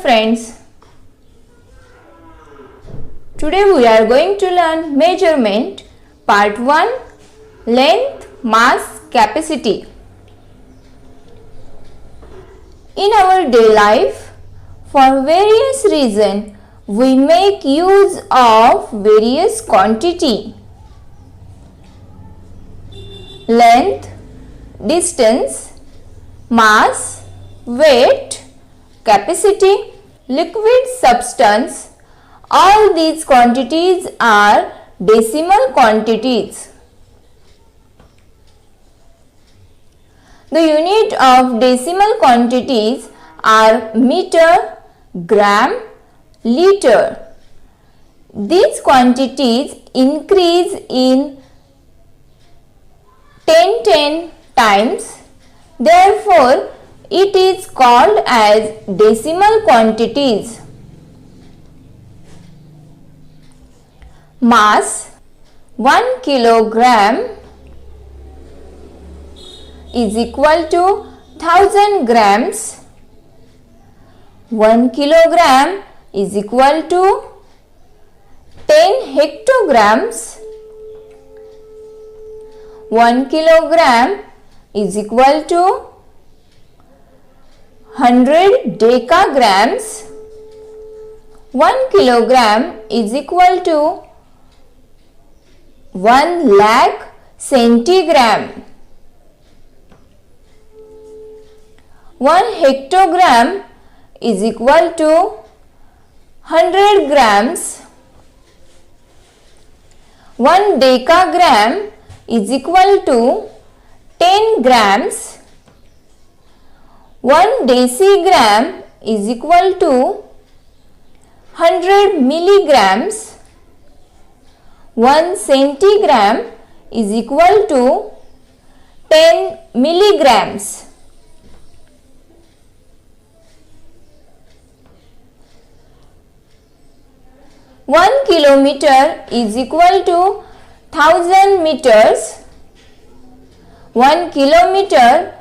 friends. Today we are going to learn measurement part 1, length, mass, capacity. In our day life, for various reasons, we make use of various quantity. Length, distance, mass, weight, capacity, liquid substance, all these quantities are decimal quantities. The unit of decimal quantities are meter, gram, liter. These quantities increase in 10 times. Therefore, it is called as decimal quantities. Mass 1 kilogram is equal to 1000 grams. 1 kilogram is equal to 10 hectograms. 1 kilogram is equal to 100 decagrams. 1 kilogram is equal to 1 lakh centigram. 1 hectogram is equal to 100 grams. 1 decagram is equal to 10 grams. 1 decigram is equal to 100 milligrams. 1 centigram is equal to 10 milligrams. One kilometer is equal to 1000 meters. 1 kilometer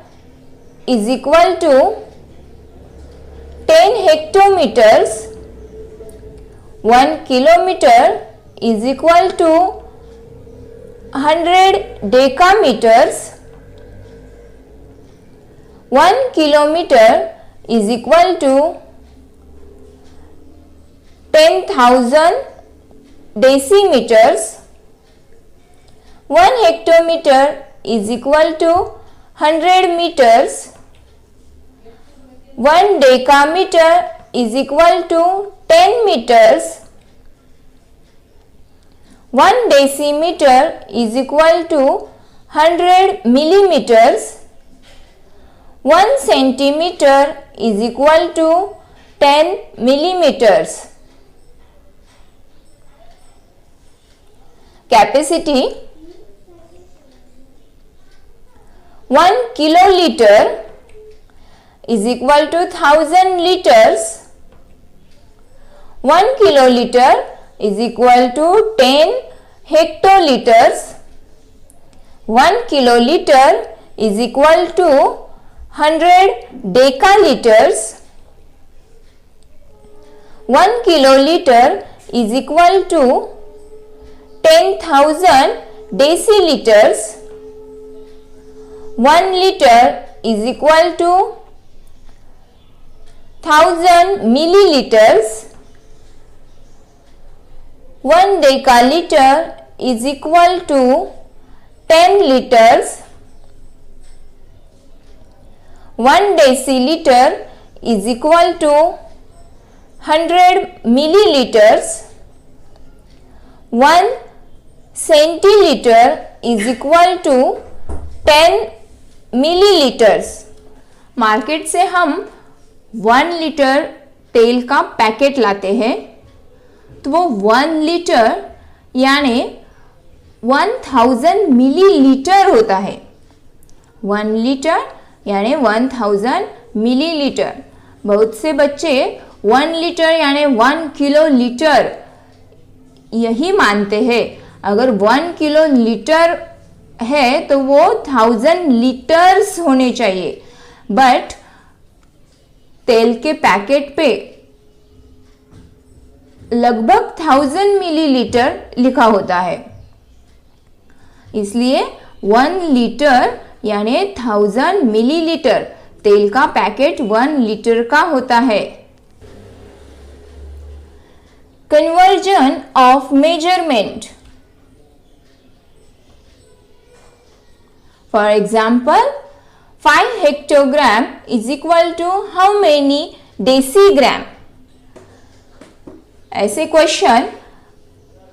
is equal to 10 hectometers. 1 kilometer is equal to 100 decameters. 1 kilometer is equal to 10,000 decimeters. 1 hectometer is equal to 100 meters. 1 decameter is equal to 10 meters. 1 decimeter is equal to 100 millimeters. 1 centimeter is equal to 10 millimeters. Capacity 1 kiloliter is equal to 1000 liters. 1 kiloliter is equal to 10 hectoliters. 1 kiloliter is equal to 100 decaliters. 1 kiloliter is equal to 10,000 deciliters. 1 liter is equal to 1000 milliliters. 1 decaliter is equal to 10 liters. 1 deciliter is equal to 100 milliliters. 1 centiliter is equal to 10 millilitres. Market से हम 1 litre तेल का packet लाते हैं तो वो 1 litre यानी 1000 millilitre होता है. 1 लीटर यानी 1000 मिलीलीटर. बहुत से बच्चे 1 लीटर यानी 1 किलो लीटर यही मानते हैं. अगर 1 किलो लीटर है तो वो 1000 लीटर्स होने चाहिए. बट तेल के पैकेट पे लगभग 1000 मिलीलीटर लिखा होता है, इसलिए 1 लीटर यानी 1000 मिलीलीटर तेल का पैकेट 1 लीटर का होता है। Conversion of measurement. For example 5 hectogram is equal to how many decigram. ऐसे क्वेश्चन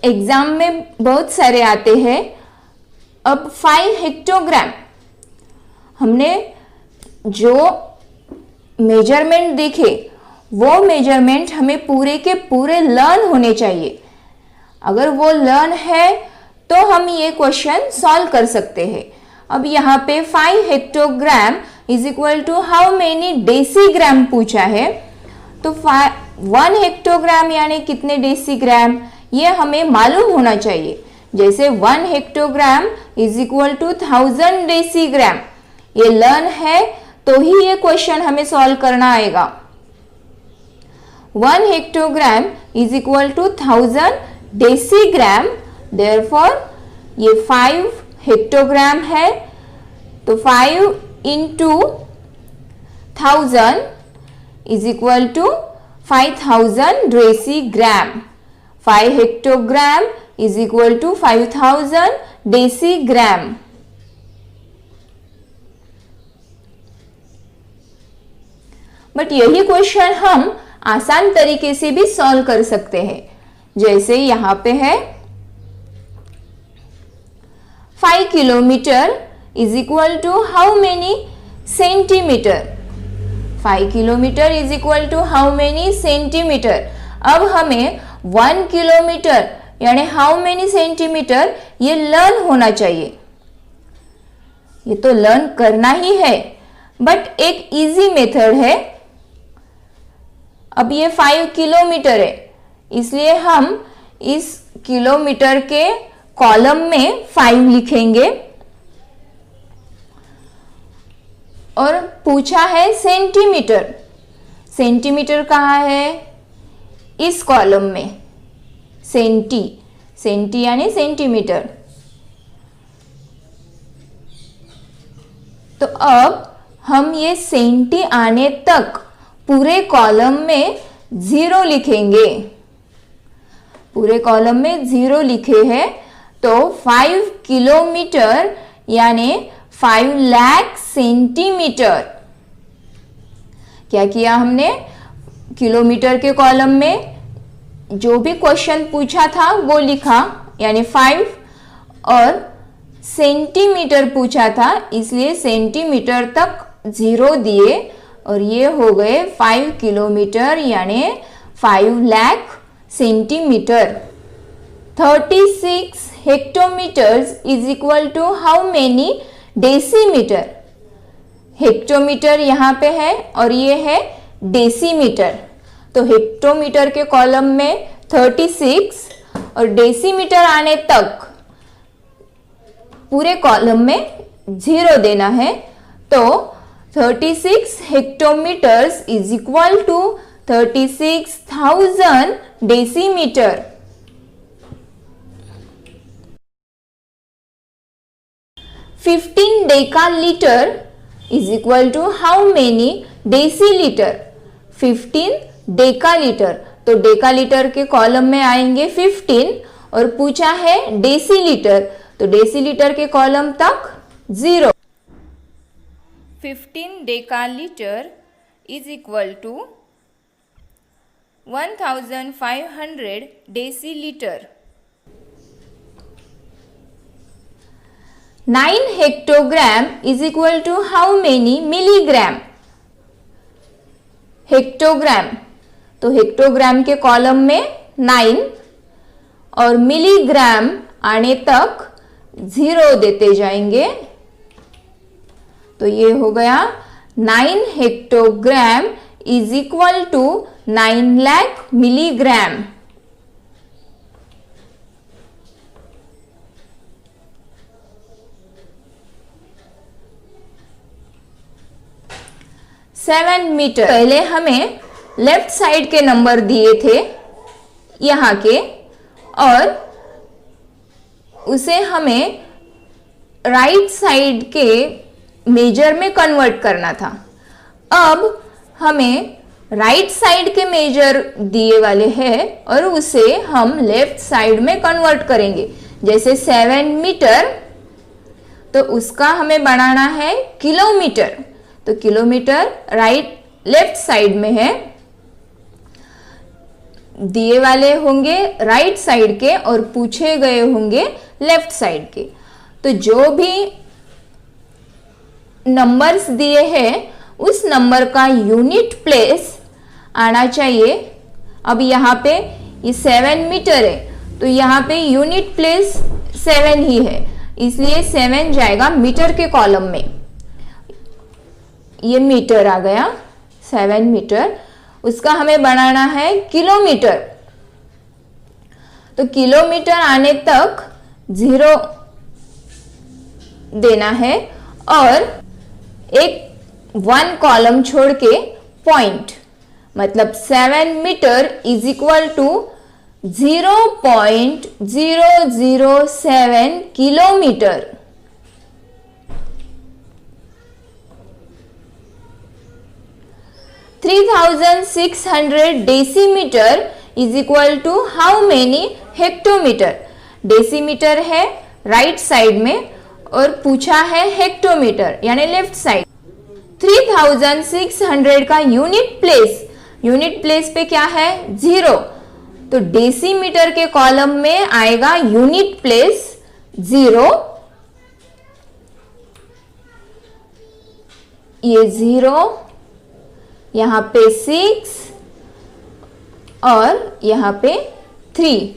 एग्जाम में बहुत सारे आते हैं। अब 5 हेक्टोग्राम, हमने जो मेजरमेंट देखे वो मेजरमेंट हमें पूरे के पूरे लर्न होने चाहिए। अगर वो लर्न है तो हम ये क्वेश्चन सॉल्व कर सकते हैं। अब यहाँ पे 5 hectogram is equal to how many decigram पूछा है, तो 1 हेक्टोग्राम यानी कितने डेसीग्राम ये हमें मालूम होना चाहिए। जैसे 1 hectogram is equal to 1000 decigram, ये लर्न है तो ही ये क्वेश्चन हमें सॉल्व करना आएगा। 1 hectogram is equal to 1000 decigram, therefore ये 5 हेक्टोग्राम है, तो 5 into 1000 is equal to 5000 decigram. 5 hectogram is equal to 5000 decigram. But यही क्वेश्चन हम आसान तरीके से भी सॉल्व कर सकते हैं। जैसे यहां पे है 5 kilometre is equal to how many centimetre. 5 kilometre is equal to how many centimetre. अब हमें 1 किलोमीटर यानी हाउ मेनी सेंटीमीटर ये लर्न होना चाहिए। ये तो लर्न करना ही है, बट एक इजी मेथड है। अब ये 5 किलोमीटर है, इसलिए हम इस किलोमीटर के कॉलम में 5 लिखेंगे। और पूछा है सेंटीमीटर, सेंटीमीटर कहाँ है? इस कॉलम में। सेंटी यानी सेंटीमीटर। तो अब हम ये सेंटी आने तक पूरे कॉलम में 0 लिखेंगे। पूरे कॉलम में 0 लिखे हैं, तो 5 किलोमीटर यानी 5 लाख सेंटीमीटर। क्या किया हमने? किलोमीटर के कॉलम में जो भी क्वेश्चन पूछा था वो लिखा यानी 5, और सेंटीमीटर पूछा था इसलिए सेंटीमीटर तक 0 दिए, और ये हो गए 5 किलोमीटर यानी 5 lakh centimetre. 36 hectometres is equal to how many decimetre. Hectometre यहाँ पे है और ये है डेसीमीटर, तो हेक्टोमीटर के कॉलम में 36 और डेसीमीटर आने तक पूरे कॉलम में 0 देना है। तो 36 hectometres is equal to 36,000 decimetre. $15 decalitre is equal to how many decilitre. 15 decalitre, तो डेकालीटर के कॉलम में आएंगे 15 और पूछा है डेसीलीटर, तो डेसीलीटर के कॉलम तक 0। 15 decalitre is equal to 1500 decilitre. 9 hectogram is equal to how many milligram. Hectogram, तो हेक्टोग्राम के कॉलम में 9 और मिलीग्राम आने तक 0 देते जाएंगे, तो ये हो गया 9 hectogram is equal to 9 lakh milligram. $7 metre. पहले हमें लेफ्ट साइड के नंबर दिए थे, यहाँ के, और उसे हमें राइट साइड के मेजर में कन्वर्ट करना था। अब हमें राइट साइड के मेजर दिए वाले हैं और उसे हम लेफ्ट साइड में कन्वर्ट करेंगे। जैसे 7 मीटर, तो उसका हमें बनाना है किलोमीटर, तो किलोमीटर राइट लेफ्ट साइड में है, दिए वाले होंगे राइट साइड के और पूछे गए होंगे लेफ्ट साइड के। तो जो भी नंबर्स दिए हैं उस नंबर का यूनिट प्लेस आना चाहिए। अब यहाँ पे ये 7 मीटर है, तो यहाँ पे यूनिट प्लेस 7 ही है, इसलिए 7 जाएगा मीटर के कॉलम में। ये मीटर आ गया, 7 मीटर। उसका हमें बनाना है किलोमीटर, तो किलोमीटर आने तक 0 देना है और एक 1 कॉलम छोड़ के पॉइंट, मतलब 7 metre is equal to 0.007 kilometre. (3600 decimetre is equal to how many hectometre? Decimetre है राइट साइड में और पूछा है हेक्टोमीटर यानी लेफ्ट साइड। 3600 का यूनिट प्लेस पे क्या है? 0, तो डेसीमीटर के कॉलम में आएगा यूनिट प्लेस 0, ये 0, यहां पे 6 और यहां पे 3।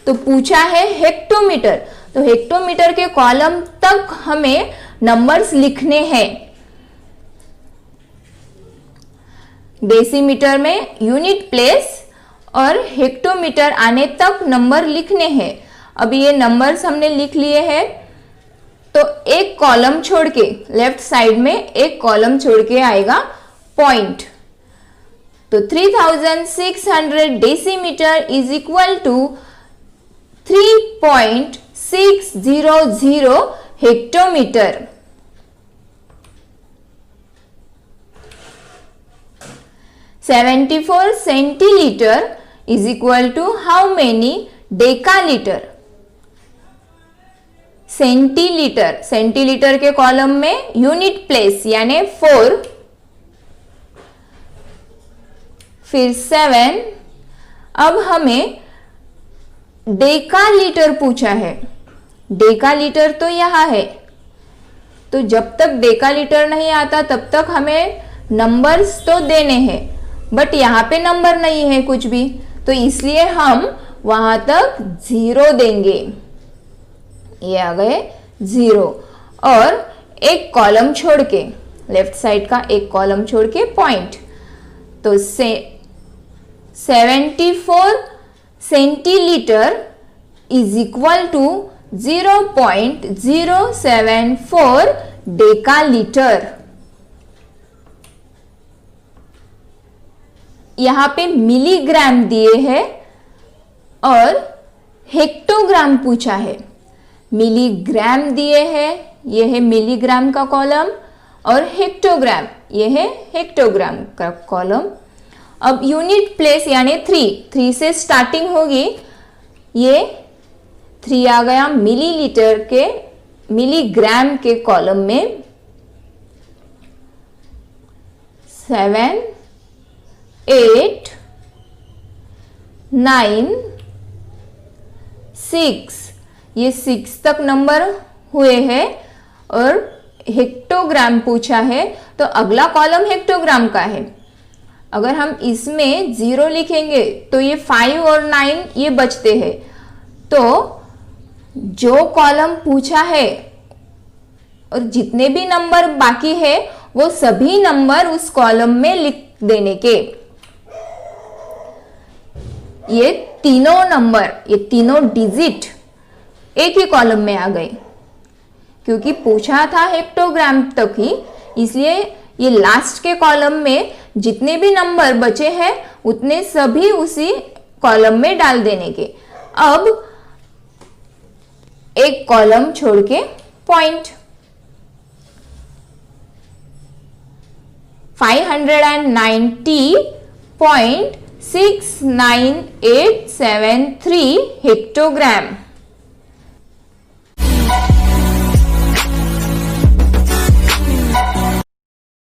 तो पूछा है हेक्टोमीटर, तो हेक्टोमीटर के कॉलम तक हमें नंबर्स लिखने हैं। डेसीमीटर में यूनिट प्लेस और हेक्टोमीटर आने तक नंबर लिखने हैं। अब ये नंबर्स हमने लिख लिए हैं, तो एक कॉलम छोड़ के लेफ्ट साइड में एक कॉलम छोड़ के आएगा पॉइंट। तो 3600 decimetre is equal to 3.600 hectometre. (74 centilitre is equal to how many decalitre? Centilitre के कॉलम में यूनिट प्लेस यानी 4, फिर 7। अब हमें डेकालीटर पूछा है, डेकालीटर तो यहां है, तो जब तक डेकालीटर नहीं आता तब तक हमें नंबर्स तो देने हैं, बट यहाँ पे नंबर नहीं है कुछ भी, तो इसलिए हम वहां तक 0 देंगे। ये आ गए 0 और एक कॉलम छोड़ के लेफ्ट साइड का एक कॉलम छोड़ के पॉइंट, तो 74 सेंटीलीटर इज इक्वल टू 0.074 डेकालीटर। यहाँ पे मिलीग्राम दिए हैं और हेक्टोग्राम पूछा है। मिलीग्राम दिए हैं, ये है मिलीग्राम का कॉलम, और हेक्टोग्राम ये है हेक्टोग्राम का कॉलम। अब यूनिट प्लेस यानी 3 से स्टार्टिंग होगी, ये 3 आ गया मिलीलीटर के मिलीग्राम के कॉलम में। 7 8 9 6, ये 6 तक नंबर हुए हैं और हेक्टोग्राम पूछा है, तो अगला कॉलम हेक्टोग्राम का है। अगर हम इसमें 0 लिखेंगे तो ये 5 और 9 ये बचते हैं, तो जो कॉलम पूछा है और जितने भी नंबर बाकी है वो सभी नंबर उस कॉलम में लिख देने के। ये तीनों नंबर, ये तीनों डिजिट एक ही कॉलम में आ गए, क्योंकि पूछा था हेक्टोग्राम तक ही, इसलिए ये लास्ट के कॉलम में जितने भी नंबर बचे हैं उतने सभी उसी कॉलम में डाल देने के। अब एक कॉलम छोड़ के पॉइंट 590.69873 हेक्टोग्राम।